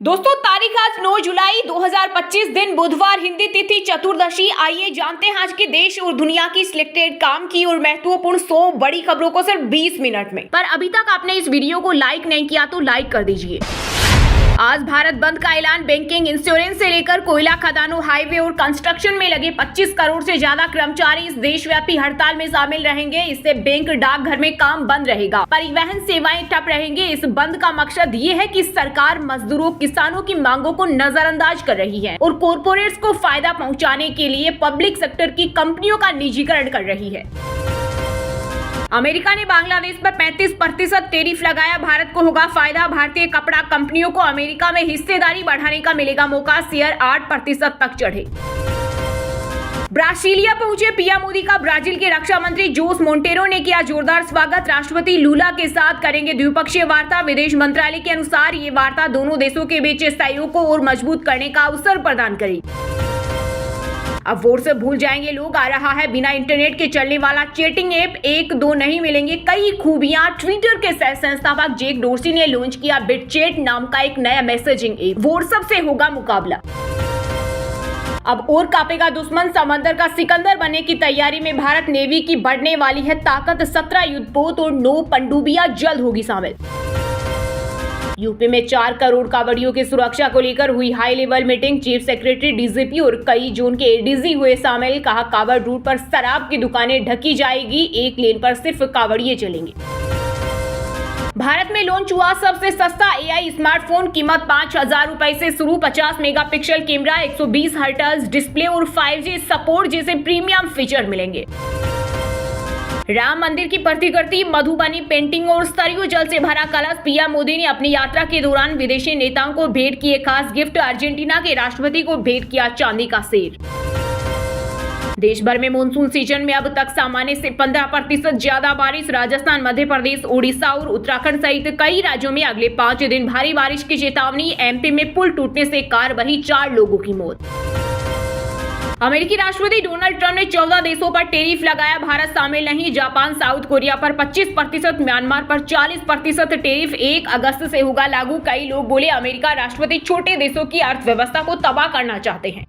दोस्तों तारीख आज 9 जुलाई 2025 दिन बुधवार, हिंदी तिथि चतुर्दशी। आइए जानते हैं आज के देश और दुनिया की सिलेक्टेड काम की और महत्वपूर्ण 100 बड़ी खबरों को सिर्फ 20 मिनट में। पर अभी तक आपने इस वीडियो को लाइक नहीं किया तो लाइक कर दीजिए। आज भारत बंद का ऐलान। बैंकिंग, इंश्योरेंस से लेकर कोयला खदानों, हाईवे और कंस्ट्रक्शन में लगे 25 करोड़ से ज्यादा कर्मचारी इस देशव्यापी हड़ताल में शामिल रहेंगे। इससे बैंक, डाकघर में काम बंद रहेगा, परिवहन सेवाएं ठप रहेंगे। इस बंद का मकसद ये है कि सरकार मजदूरों, किसानों की मांगों को नजरअंदाज कर रही है और कॉरपोरेट्स को फायदा पहुँचाने के लिए पब्लिक सेक्टर की कंपनियों का निजीकरण कर रही है। अमेरिका ने बांग्लादेश पर 35% टैरिफ लगाया। भारत को होगा फायदा। भारतीय कपड़ा कंपनियों को अमेरिका में हिस्सेदारी बढ़ाने का मिलेगा मौका। शेयर 8% तक चढ़े। ब्राजीलिया पहुंचे पीएम मोदी का ब्राजील के रक्षा मंत्री जोस मोंटेरो ने किया जोरदार स्वागत। राष्ट्रपति लूला के साथ करेंगे द्विपक्षीय वार्ता। विदेश मंत्रालय के अनुसार ये वार्ता दोनों देशों के बीच सहयोग को और मजबूत करने का अवसर प्रदान करेगी। अब व्हाट्सएप भूल जाएंगे लोग। आ रहा है बिना इंटरनेट के चलने वाला चैटिंग ऐप। 1-2 नहीं मिलेंगे, कई खूबियां। ट्विटर के सह संस्थापक जैक डोर्सी ने लॉन्च किया बिटचैट नाम का एक नया मैसेजिंग ऐप। व्हाट्सएप से होगा मुकाबला। अब और कांपेगा दुश्मन। समंदर का सिकंदर बनने की तैयारी में भारत नेवी की बढ़ने वाली है ताकत। 17 युद्धपोत और 9 पनडुब्बियां जल्द होगी शामिल। यूपी में 4 करोड़ कांवड़ियों की सुरक्षा को लेकर हुई high level meeting. Chief secretary, DGP और कई जोन के एडीजी हुए शामिल। कहा कांवड़ रूट पर शराब की दुकानें ढकी जाएगी, एक लेन पर सिर्फ कांवड़िए चलेंगे। भारत में लॉन्च हुआ सबसे सस्ता एआई स्मार्टफोन। कीमत 5,000 रुपए से शुरू। 50 मेगापिक्सल कैमरा, 120 हर्ट्ज डिस्प्ले और 5G सपोर्ट जैसे प्रीमियम फीचर मिलेंगे। राम मंदिर की प्रतिकृति, मधुबनी पेंटिंग और सरयू जल से भरा कलश। पीएम मोदी ने अपनी यात्रा के दौरान विदेशी नेताओं को भेंट किए खास गिफ्ट। अर्जेंटीना के राष्ट्रपति को भेंट किया चांदी का शेर। देश भर में मानसून सीजन में अब तक सामान्य से 15% ज्यादा बारिश। राजस्थान, मध्य प्रदेश, ओडिशा और उत्तराखंड सहित कई राज्यों में अगले 5 दिन भारी बारिश की चेतावनी। एमपी में पुल टूटने से कार बही, 4 लोगों की मौत। अमेरिकी राष्ट्रपति डोनाल्ड ट्रंप ने 14 देशों पर टैरिफ लगाया। भारत शामिल नहीं। जापान, साउथ कोरिया पर 25%, म्यांमार पर 40% टैरिफ 1 अगस्त से होगा लागू। कई लोग बोले अमेरिका राष्ट्रपति छोटे देशों की अर्थव्यवस्था को तबाह करना चाहते हैं।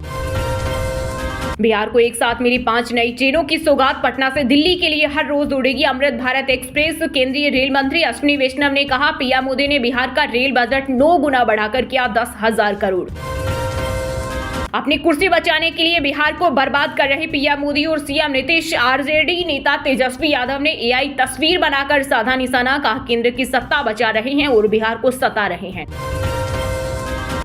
बिहार को एक साथ मिली 5 नई ट्रेनों की सौगात। पटना से दिल्ली के लिए हर रोज उड़ेगी अमृत भारत एक्सप्रेस। केंद्रीय रेल मंत्री अश्विनी वैष्णव ने कहा पीएम मोदी ने बिहार का रेल बजट 9 गुना बढ़ाकर किया 10,000 करोड़। अपनी कुर्सी बचाने के लिए बिहार को बर्बाद कर रहे पीएम मोदी और सीएम नीतीश। आरजेडी नेता तेजस्वी यादव ने एआई तस्वीर बनाकर साधा निशाना। कहा केंद्र की सत्ता बचा रहे हैं और बिहार को सता रहे हैं।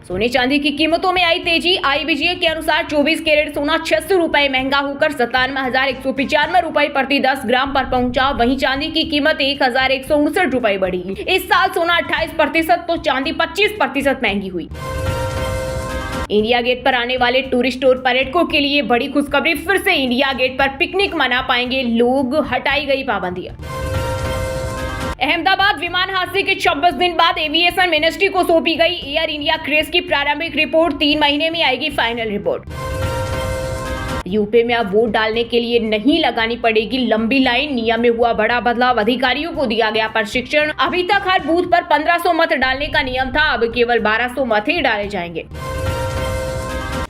सोने चांदी की कीमतों में आई तेजी। आईबीजे के अनुसार 24 कैरेट सोना 600 रुपए महंगा होकर 97,195 रुपए प्रति 10 ग्राम पर पहुंचा। वहीं चांदी की कीमत 1,159 रुपए बढ़ी। इस साल सोना 28% तो चांदी 25% महंगी हुई। इंडिया गेट पर आने वाले टूरिस्ट और पर्यटकों के लिए बड़ी खुशखबरी। फिर से इंडिया गेट पर पिकनिक मना पाएंगे लोग। हटाई गई पाबंदियां। अहमदाबाद विमान हादसे के 26 दिन बाद एविएशन मिनिस्ट्री को सौंपी गई एयर इंडिया क्रेश की प्रारंभिक रिपोर्ट। 3 महीने में आएगी फाइनल रिपोर्ट। यूपी में अब वोट डालने के लिए नहीं लगानी पड़ेगी लंबी लाइन। नियम में हुआ बड़ा बदलाव। अधिकारियों को दिया गया प्रशिक्षण। अभी तक हर बूथ पर 1500 मत डालने का नियम था, अब केवल 1200 मत ही डाले जाएंगे।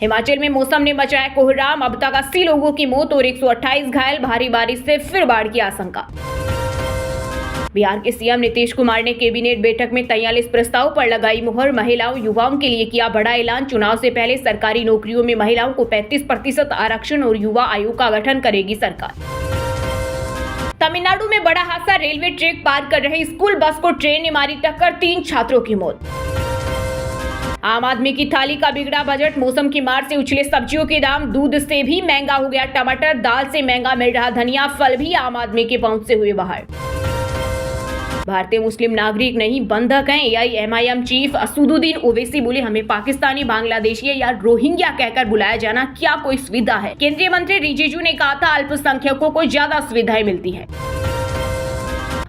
हिमाचल में मौसम ने मचाया कोहराम। अब तक 80 लोगों की मौत और 128 घायल। भारी बारिश से फिर बाढ़ की आशंका। बिहार के सीएम नीतीश कुमार ने कैबिनेट बैठक में 43 प्रस्ताव पर लगाई मुहर। महिलाओं, युवाओं के लिए किया बड़ा ऐलान। चुनाव से पहले सरकारी नौकरियों में महिलाओं को 35% आरक्षण और युवा आयोग का गठन करेगी सरकार। तमिलनाडु में बड़ा हादसा। रेलवे ट्रैक पार कर रहे स्कूल बस को ट्रेन ने मारी टक्कर, 3 छात्रों की मौत। आम आदमी की थाली का बिगड़ा बजट। मौसम की मार से उछले सब्जियों के दाम। दूध से भी महंगा हो गया टमाटर। दाल से महंगा मिल रहा धनिया। फल भी आम आदमी के पहुंच से हुए बाहर। भारतीय मुस्लिम नागरिक नहीं बंधक हैं। एआईएमआईएम चीफ असदुद्दीन ओवैसी बोले हमें पाकिस्तानी, बांग्लादेशी या रोहिंग्या कहकर बुलाया जाना क्या कोई सुविधा है। केंद्रीय मंत्री रिजिजू ने कहा था अल्पसंख्यकों को ज्यादा सुविधाएं मिलती है।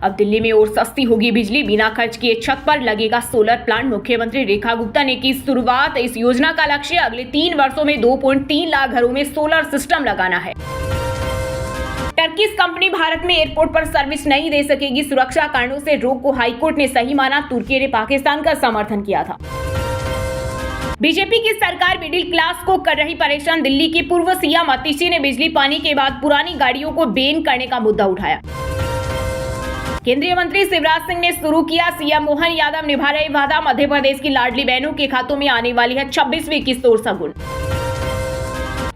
अब दिल्ली में और सस्ती होगी बिजली। बिना खर्च किए छत पर लगेगा सोलर प्लांट। मुख्यमंत्री रेखा गुप्ता ने की शुरुआत। इस योजना का लक्ष्य अगले 3 वर्षों में 2.3 लाख घरों में सोलर सिस्टम लगाना है। टर्किश कंपनी भारत में एयरपोर्ट पर सर्विस नहीं दे सकेगी। सुरक्षा कारणों से रोक को हाईकोर्ट ने सही माना। तुर्की ने पाकिस्तान का समर्थन किया था। बीजेपी की सरकार मिडिल क्लास को कर रही परेशान। दिल्ली की पूर्व सीएम आतिशी ने बिजली पानी के बाद पुरानी गाड़ियों को बैन करने का मुद्दा उठाया। केंद्रीय मंत्री शिवराज सिंह ने शुरू किया, सीएम मोहन यादव निभा रहे वादा। मध्य प्रदेश की लाडली बहनों के खातों में आने वाली है 26वीं किस्त और सगुन।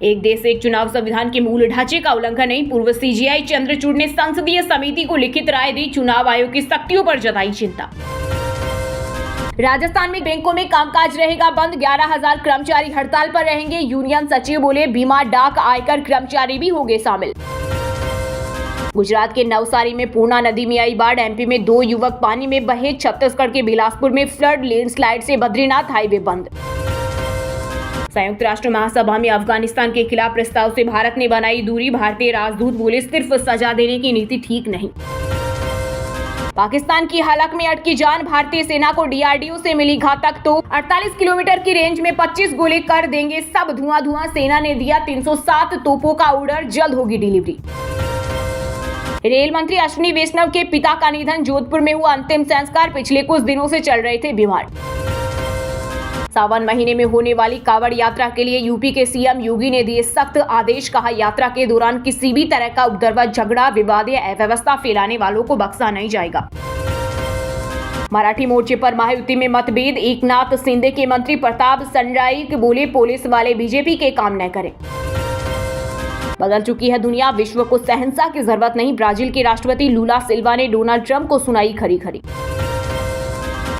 एक देश एक चुनाव संविधान के मूल ढांचे का उल्लंघन नहीं, पूर्व सीजीआई चंद्रचूड़ ने संसदीय समिति को लिखित राय दी। चुनाव आयोग की सख्तियों पर जताई चिंता। राजस्थान में बैंकों में कामकाज रहेगा बंद, 11,000 कर्मचारी हड़ताल पर रहेंगे। यूनियन सचिव बोले बीमा, डाक, आयकर कर्मचारी भी होंगे शामिल। गुजरात के नवसारी में पूर्णा नदी में आई बाढ़, एमपी में 2 युवक पानी में बहे। छत्तीसगढ़ के बिलासपुर में फ्लड, लैंडस्लाइड से बद्रीनाथ हाईवे बंद। संयुक्त राष्ट्र महासभा में अफगानिस्तान के खिलाफ प्रस्ताव से भारत ने बनाई दूरी। भारतीय राजदूत बोले सिर्फ सजा देने की नीति ठीक नहीं। पाकिस्तान की हलक में अटकी जान, भारतीय सेना को डीआरडीओ से मिली घातक तोप। 48 किलोमीटर की रेंज में 25 गोले कर देंगे सब धुआं धुआं। सेना ने दिया 307 तोपों का ऑर्डर, जल्द होगी डिलीवरी। रेल मंत्री अश्विनी वैष्णव के पिता का निधन, जोधपुर में हुआ अंतिम संस्कार। पिछले कुछ दिनों से चल रहे थे बीमार। सावन महीने में होने वाली कांवड़ यात्रा के लिए यूपी के सीएम योगी ने दिए सख्त आदेश। कहा, यात्रा के दौरान किसी भी तरह का उपद्रव, झगड़ा, विवाद या अव्यवस्था फैलाने वालों को बख्शा नहीं जाएगा। मराठी मोर्चे पर महायुति में मतभेद, एकनाथ शिंदे के मंत्री प्रताप सरनाईक बोले पुलिस वाले बीजेपी के काम न करें। बदल चुकी है दुनिया, विश्व को शहंशाह की जरूरत नहीं। ब्राजील के राष्ट्रपति लूला सिल्वा ने डोनाल्ड ट्रंप को सुनाई खरी खरी।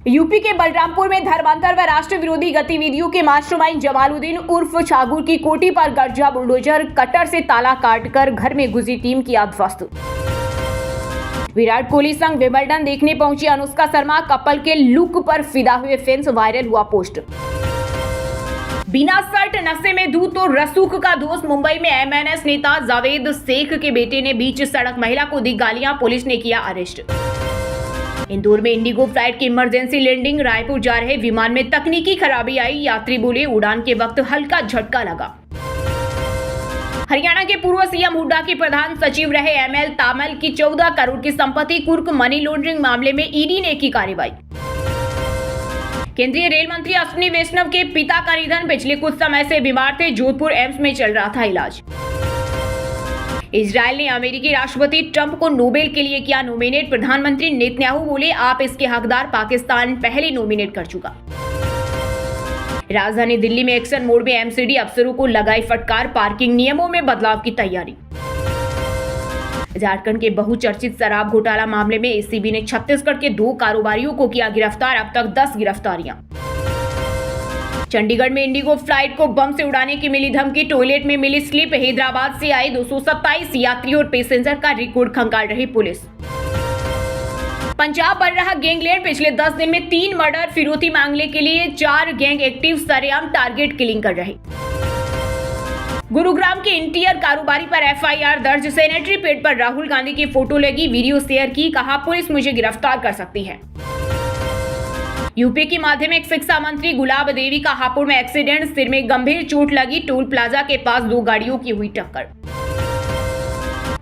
यूपी के बलरामपुर में धर्मांतर व राष्ट्र विरोधी गतिविधियों के मास्टरमाइंड जमालुद्दीन उर्फ छागुर की कोठी पर गर्जा बुलडोजर कटर से ताला काटकर घर में घुसी टीम किया ध्वस्त। विराट कोहली संग विंबलडन देखने पहुंची अनुष्का शर्मा, कपल के लुक पर फिदा हुए फैंस, वायरल हुआ पोस्ट। बिना शर्ट नशे में धूत तो रसूख का दोस्त, मुंबई में एमएनएस नेता जावेद शेख के बेटे ने बीच सड़क महिला को दी गालियां, पुलिस ने किया अरेस्ट। इंदौर में इंडिगो फ्लाइट की इमरजेंसी लैंडिंग, रायपुर जा रहे विमान में तकनीकी खराबी आई, यात्री बोले उड़ान के वक्त हल्का झटका लगा। हरियाणा के पूर्व सीएम हुड्डा के प्रधान सचिव रहे एमएल तामल की 14 करोड़ की संपत्ति कुर्क, मनी लॉन्ड्रिंग मामले में ईडी ने की कार्रवाई। केंद्रीय रेल मंत्री अश्विनी वैष्णव के पिता का निधन, पिछले कुछ समय से बीमार थे, जोधपुर एम्स में चल रहा था इलाज। इजराइल ने अमेरिकी राष्ट्रपति ट्रंप को नोबेल के लिए किया नॉमिनेट, प्रधानमंत्री नेतन्याहू बोले आप इसके हकदार, पाकिस्तान पहले नॉमिनेट कर चुका। राजधानी दिल्ली में एक्शन मोड में एमसीडी अफसरों को लगाई फटकार, पार्किंग नियमों में बदलाव की तैयारी। झारखंड के बहुचर्चित शराब घोटाला मामले में एसीबी ने छत्तीसगढ़ के 2 कारोबारियों को किया गिरफ्तार, अब तक 10 गिरफ्तारियां। चंडीगढ़ में इंडिगो फ्लाइट को बम से उड़ाने की मिली धमकी, टॉयलेट में मिली स्लिप, हैदराबाद से आए 227 यात्री और पैसेंजर का रिकॉर्ड खंगाल रही पुलिस। पंजाब बढ़ रहा गैंगलैंड, पिछले 10 दिन में 3 मर्डर, फिरौती मांगने के लिए 4 गैंग एक्टिव सरेआम टारगेट किलिंग कर रहे। गुरुग्राम के इंटीरियर कारोबारी पर एफआईआर दर्ज, सैनिटरी पैड पर राहुल गांधी की फोटो लगी, वीडियो शेयर की, कहा पुलिस मुझे गिरफ्तार कर सकती है। यूपी की माध्यमिक शिक्षा मंत्री गुलाब देवी का हापुड़ में एक्सीडेंट, सिर में गंभीर चोट लगी, टोल प्लाजा के पास 2 गाड़ियों की हुई टक्कर।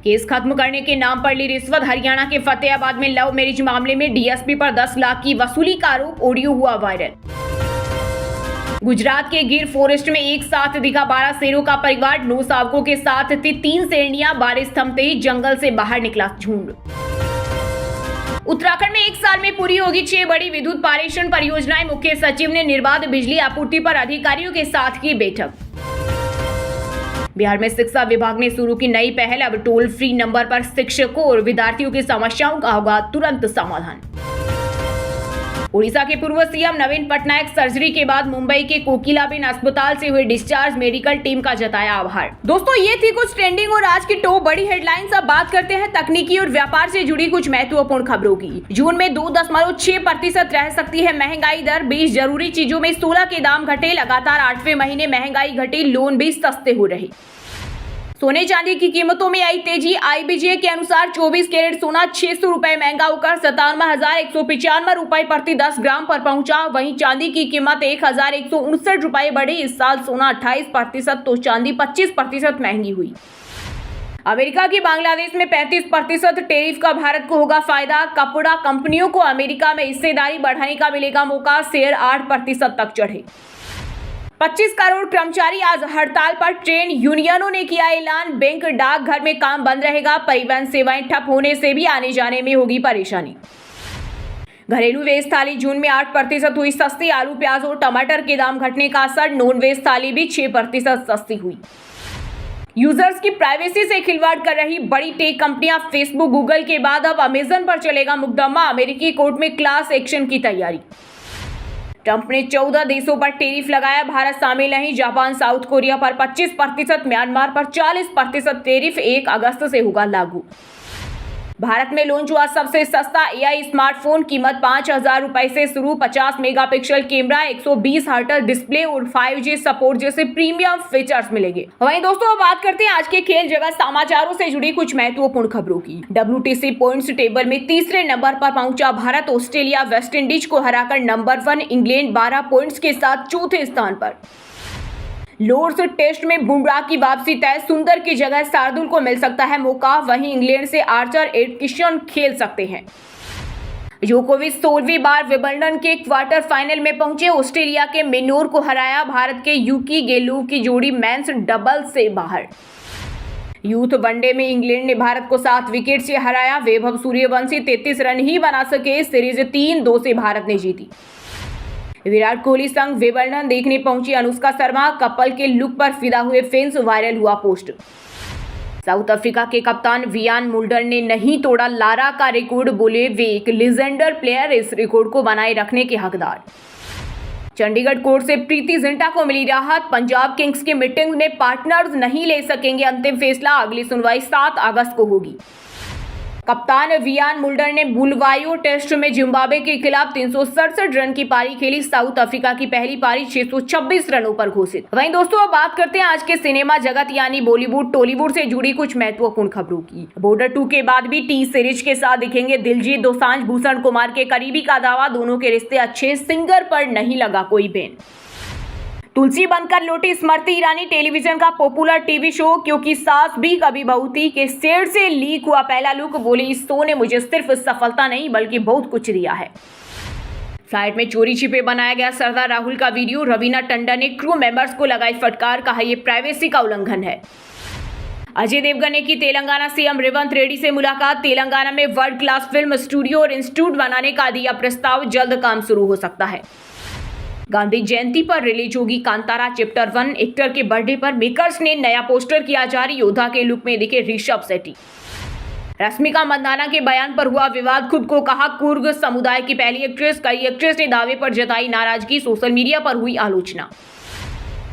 केस खत्म करने के नाम पर ली रिश्वत, हरियाणा के फतेहाबाद में लव मैरिज मामले में डीएसपी पर 10 लाख की वसूली का आरोप, ऑडियो हुआ वायरल। गुजरात के गिर फॉरेस्ट में एक साथ दिखा 12 शेरों का परिवार, 9 शावकों के साथ थी 3 शेरनियां, बारिश थमते ही जंगल से बाहर निकला झुंड। उत्तराखंड में एक साल में पूरी होगी 6 बड़ी विद्युत पारेषण परियोजनाएं, मुख्य सचिव ने निर्बाध बिजली आपूर्ति पर अधिकारियों के साथ की बैठक। बिहार में शिक्षा विभाग ने शुरू की नई पहल, अब टोल फ्री नंबर पर शिक्षकों और विद्यार्थियों की समस्याओं का होगा तुरंत समाधान। उड़ीसा के पूर्व सीएम नवीन पटनायक सर्जरी के बाद मुंबई के कोकिलाबेन अस्पताल से हुए डिस्चार्ज, मेडिकल टीम का जताया आभार। दोस्तों, ये थी कुछ ट्रेंडिंग और आज की टॉप बड़ी हेडलाइंस। अब बात करते हैं तकनीकी और व्यापार से जुड़ी कुछ महत्वपूर्ण खबरों की। जून में 2.6% रह सकती है महंगाई दर, 20 जरूरी चीजों में 16 के दाम घटे, लगातार 8वें महीने महंगाई घटी, लोन भी सस्ते हो रहे। सोने चांदी की कीमतों में आई तेजी, आईबीजे के अनुसार 24 कैरेट सोना 600 रुपए महंगा होकर 57,195 रुपए प्रति 10 ग्राम पर पहुंचा। वहीं चांदी की कीमत 1,159 रुपए बढ़ी। इस साल सोना 28% तो चांदी 25% महंगी हुई। अमेरिका की बांग्लादेश में 35% टैरिफ का भारत को होगा फायदा। कपड़ा कंपनियों को अमेरिका में हिस्सेदारी बढ़ाने का मिलेगा मौका, शेयर 8% तक चढ़े। 25 करोड़ कर्मचारी आज हड़ताल पर। ट्रेन यूनियनों ने किया ऐलान। बैंक डाकघर में काम बंद रहेगा। परिवहन सेवाएं ठप होने से भी आने जाने में होगी परेशानी। घरेलू वेज थाली जून में 8% हुई सस्ती। आलू, प्याज और टमाटर के दाम घटने का असर। नॉन वेज थाली भी 6% सस्ती हुई। यूजर्स की प्राइवेसी से खिलवाड़ कर रही बड़ी टेक कंपनियां फेसबुक, गूगल के बाद अब अमेजन पर चलेगा मुकदमा। अमेरिकी कोर्ट में क्लास एक्शन की तैयारी। ट्रंप ने 14 देशों पर टैरिफ लगाया। भारत शामिल नहीं। जापान, साउथ कोरिया पर 25%, म्यांमार पर 40% टैरिफ 1 अगस्त से होगा लागू। भारत में लॉन्च हुआ सबसे सस्ता AI स्मार्टफोन। कीमत 5,000 रुपए से शुरू। 50 मेगापिक्सल कैमरा, 120 हर्ट्ज डिस्प्ले और 5G सपोर्ट जैसे प्रीमियम फीचर्स मिलेंगे। वहीं दोस्तों अब बात करते हैं आज के खेल जगत समाचारों से जुड़ी कुछ महत्वपूर्ण खबरों की। WTC पॉइंट्स टेबल में तीसरे नंबर पर पहुंचा भारत। ऑस्ट्रेलिया वेस्ट इंडीज को हराकर नंबर 1। इंग्लैंड 12 पॉइंट्स के साथ चौथे स्थान पर। लॉर्ड्स टेस्ट में बुमराह की वापसी तय। सुंदर की जगह शार्दुल को मिल सकता है मौका। वहीं इंग्लैंड से आर्चर एडकिंसन खेल सकते हैं। जोकोविच 16वीं बार विंबलडन के क्वार्टर फाइनल में पहुंचे। ऑस्ट्रेलिया के मेनोर को हराया। भारत के यूकी गेलोव की जोड़ी मेंस डबल से बाहर। यूथ वनडे में इंग्लैंड ने भारत को 7 विकेट से हराया। वैभव सूर्यवंशी 33 रन ही बना सके। सीरीज 3-2 से भारत ने जीती। विराट कोहली संग विंबलडन देखने पहुंची अनुष्का शर्मा। कपल के लुक पर फिदा हुए फैंस, वायरल हुआ पोस्ट। साउथ अफ्रीका के कप्तान वियान मुल्डर ने नहीं तोड़ा लारा का रिकॉर्ड। बोले वे एक लीजेंडर प्लेयर, इस रिकॉर्ड को बनाए रखने के हकदार। चंडीगढ़ कोर्ट से प्रीति जिंटा को मिली राहत। पंजाब किंग्स की मीटिंग में पार्टनर्स नहीं ले सकेंगे अंतिम फैसला। अगली सुनवाई 7 अगस्त को होगी। कप्तान वियान मुल्डर ने बुलवायो टेस्ट में जिम्बाब्वे के खिलाफ 367 रन की पारी खेली। साउथ अफ्रीका की पहली पारी 626 रनों पर घोषित। वहीं दोस्तों अब बात करते हैं आज के सिनेमा जगत यानी बॉलीवुड टॉलीवुड से जुड़ी कुछ महत्वपूर्ण खबरों की। बॉर्डर 2 के बाद भी टी सीरीज के साथ दिखेंगे दिलजीत दोसांझ। भूषण कुमार के करीबी का दावा, दोनों के रिश्ते अच्छे। सिंगर पर नहीं लगा कोई बैन। तुलसी बनकर लौटी स्मृति ईरानी। टेलीविजन का पॉपुलर टीवी शो क्योंकि सास भी कभी बहू थी के सेट से लीक हुआ पहला लुक। बोली इस शो ने मुझे सिर्फ सफलता नहीं बल्कि बहुत कुछ दिया है। फ्लाइट में चोरी छिपे बनाया गया सरदार राहुल का वीडियो। रवीना टंडन ने क्रू मेंबर्स को लगाई फटकार, कहा यह प्राइवेसी का उल्लंघन है। अजय देवगन ने की तेलंगाना सीएम रेवंत रेड्डी से मुलाकात। तेलंगाना में वर्ल्ड क्लास फिल्म स्टूडियो और इंस्टीट्यूट बनाने का दिया प्रस्ताव। जल्द काम शुरू हो सकता है। गांधी जयंती पर रिलीज होगी कांतारा चैप्टर 1। एक्टर के बर्थडे पर मेकर्स ने नया पोस्टर किया जारी। योद्धा के लुक में दिखे ऋषभ शेट्टी। रश्मिका मंदाना के बयान पर हुआ विवाद। खुद को कहा कुर्ग समुदाय की पहली एक्ट्रेस। कई एक्ट्रेस ने दावे पर जताई नाराजगी। सोशल मीडिया पर हुई आलोचना।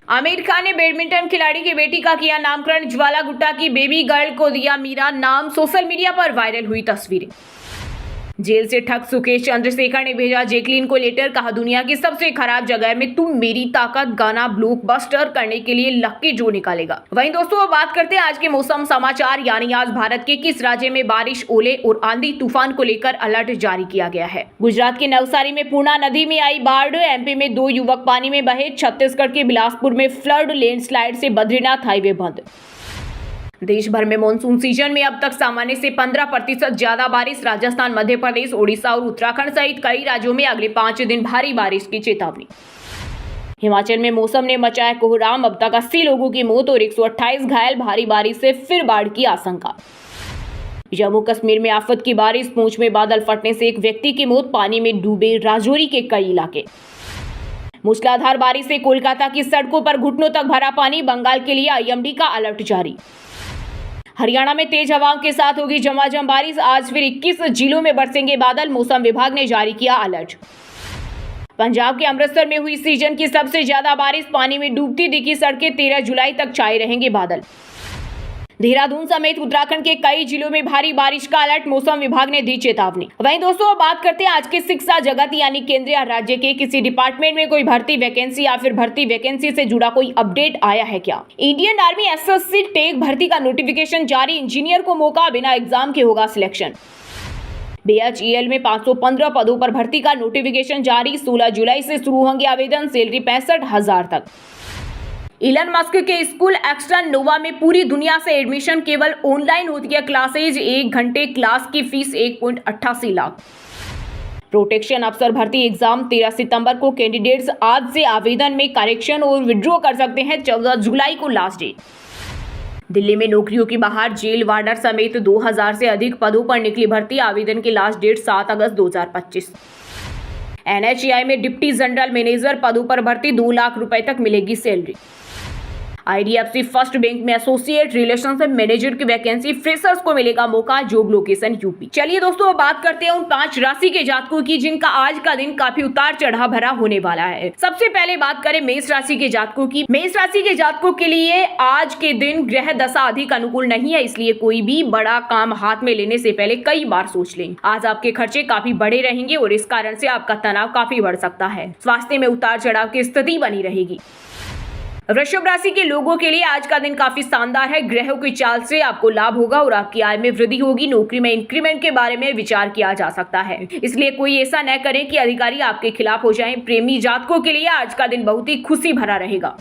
आमिर खान ने बैडमिंटन खिलाड़ी की बेटी का किया नामकरण। ज्वाला गुट्टा की बेबी गर्ल को दिया मीरा नाम। सोशल मीडिया पर वायरल हुई तस्वीरें। जेल से ठग सुकेश चंद्रशेखर ने भेजा जैकलीन को लेटर, कहा दुनिया की सबसे खराब जगह में तुम मेरी ताकत। गाना ब्लॉकबस्टर करने के लिए लक्की जो निकालेगा। वहीं दोस्तों अब बात करते हैं आज के मौसम समाचार यानी आज भारत के किस राज्य में बारिश, ओले और आंधी तूफान को लेकर अलर्ट जारी किया गया है। गुजरात के नवसारी में पूर्णा नदी में आई बाढ़। MP में 2 युवक पानी में बहे। छत्तीसगढ़ के बिलासपुर में फ्लड, लैंडस्लाइड से बद्रीनाथ हाईवे बंद। देश भर में मानसून सीजन में अब तक सामान्य से 15% ज्यादा बारिश। राजस्थान, मध्य प्रदेश, ओडिशा और उत्तराखंड सहित कई राज्यों में अगले 5 दिन भारी बारिश की चेतावनी। हिमाचल में मौसम ने मचाया कोहराम। अब तक 80 लोगों की मौत और 128 घायल। भारी बारिश से फिर बाढ़ की आशंका। जम्मू कश्मीर में आफत की बारिश। पूंछ में बादल फटने से एक व्यक्ति की मौत। पानी में डूबे राजौरी के कई इलाके। मूसलाधार बारिश से कोलकाता की सड़कों पर घुटनों तक भरा पानी। बंगाल के लिए IMD का अलर्ट जारी। हरियाणा में तेज हवाओं के साथ होगी झमाझम बारिश। आज फिर 21 जिलों में बरसेंगे बादल। मौसम विभाग ने जारी किया अलर्ट। पंजाब के अमृतसर में हुई सीजन की सबसे ज्यादा बारिश। पानी में डूबती दिखी सड़कें। 13 जुलाई तक छाए रहेंगे बादल। देहरादून समेत उत्तराखंड के कई जिलों में भारी बारिश का अलर्ट। मौसम विभाग ने दी चेतावनी। वहीं दोस्तों अब बात करते हैं आज के शिक्षा जगत यानी केंद्र या राज्य के किसी डिपार्टमेंट में कोई भर्ती वैकेंसी या फिर भर्ती वैकेंसी से जुड़ा कोई अपडेट आया है क्या। इंडियन आर्मी SSC टेक भर्ती का नोटिफिकेशन जारी। इंजीनियर को मौका, बिना एग्जाम के होगा सिलेक्शन। BHEL में 515 पदों पर भर्ती का नोटिफिकेशन जारी। 16 जुलाई से शुरू होंगे आवेदन। सैलरी 65,000 तक। इलन मस्क के स्कूल एक्स्ट्रा नोवा में पूरी दुनिया से एडमिशन। केवल ऑनलाइन होती है क्लासेज। 1 घंटे क्लास की फीस 1.88 लाख। प्रोटेक्शन अफसर भर्ती एग्जाम 13 सितंबर को कैंडिडेट्स आज से आवेदन में करेक्शन और विड्रॉ कर सकते हैं। 14 जुलाई को लास्ट डेट। दिल्ली में नौकरियों की बहार, जेल वार्डर समेत 2000 से अधिक पदों पर निकली भर्ती। आवेदन की लास्ट डेट 7 अगस्त 2025। NHAI में डिप्टी जनरल मैनेजर पदों पर भर्ती, 2 लाख रुपए तक मिलेगी सैलरी। IDFC फर्स्ट बैंक में एसोसिएट रिलेशनशिप मैनेजर की वैकेंसी, फ्रेशर्स को मिलेगा मौका, जॉब लोकेशन यूपी। चलिए दोस्तों, अब बात करते हैं उन 5 राशि के जातकों की जिनका आज का दिन काफी उतार चढ़ाव भरा होने वाला है। सबसे पहले बात करें मेष राशि के जातकों की। मेष राशि के जातकों के लिए आज के दिन ग्रह दशा अधिक अनुकूल नहीं है, इसलिए कोई भी बड़ा काम हाथ में लेने से पहले कई बार सोच लें। आज आपके खर्चे काफी बड़े रहेंगे और इस कारण से आपका तनाव काफी बढ़ सकता है। स्वास्थ्य में उतार चढ़ाव की स्थिति बनी रहेगी। वृषभ राशि के लोगों के लिए आज का दिन काफी शानदार है। ग्रहों की चाल से आपको लाभ होगा और आपकी आय में वृद्धि होगी। नौकरी में इंक्रीमेंट के बारे में विचार किया जा सकता है, इसलिए कोई ऐसा न करें कि अधिकारी आपके खिलाफ हो जाएं। प्रेमी जातकों के लिए आज का दिन बहुत ही खुशी भरा रहेगा।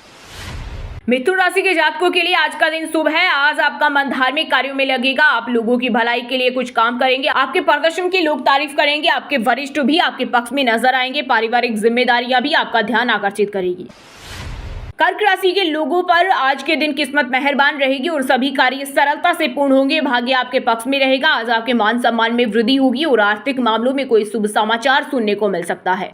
मिथुन राशि के जातकों के लिए आज का दिन शुभ है। आज आपका मन धार्मिक कार्यों में लगेगा। आप लोगों की भलाई के लिए कुछ काम करेंगे। आपके प्रदर्शन की लोग तारीफ करेंगे। आपके वरिष्ठ भी आपके पक्ष में नजर आएंगे। पारिवारिक जिम्मेदारियां भी आपका ध्यान आकर्षित करेगी। कर्क राशि के लोगों पर आज के दिन किस्मत मेहरबान रहेगी और सभी कार्य सरलता से पूर्ण होंगे। भाग्य आपके पक्ष में रहेगा। आज आपके मान सम्मान में वृद्धि होगी और आर्थिक मामलों में कोई शुभ समाचार सुनने को मिल सकता है।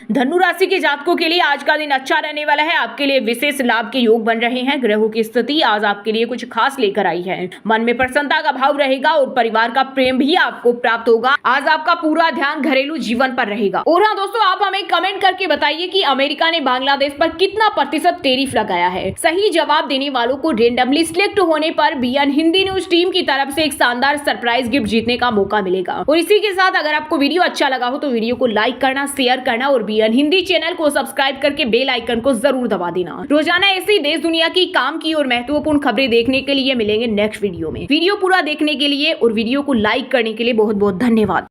धनु राशि के जातकों के लिए आज का दिन अच्छा रहने वाला है। आपके लिए विशेष लाभ के योग बन रहे हैं। ग्रहों की स्थिति आज आपके लिए कुछ खास लेकर आई है। मन में प्रसन्नता का भाव रहेगा और परिवार का प्रेम भी आपको प्राप्त होगा। आज आपका पूरा ध्यान घरेलू जीवन पर रहेगा। और हाँ दोस्तों, आप हमें कमेंट करके बताइए कि अमेरिका ने बांग्लादेश पर कितना प्रतिशत टैरिफ लगाया है। सही जवाब देने वालों को रेंडमली सिलेक्ट होने पर BN हिंदी न्यूज टीम की तरफ से एक शानदार सरप्राइज गिफ्ट जीतने का मौका मिलेगा। और इसी के साथ अगर आपको वीडियो अच्छा लगा हो तो वीडियो को लाइक करना, शेयर करना और BN हिंदी चैनल को सब्सक्राइब करके बेल आइकन को जरूर दबा देना। रोजाना ऐसी देश दुनिया की काम की और महत्वपूर्ण खबरें देखने के लिए मिलेंगे नेक्स्ट वीडियो में। वीडियो पूरा देखने के लिए और वीडियो को लाइक करने के लिए बहुत बहुत धन्यवाद।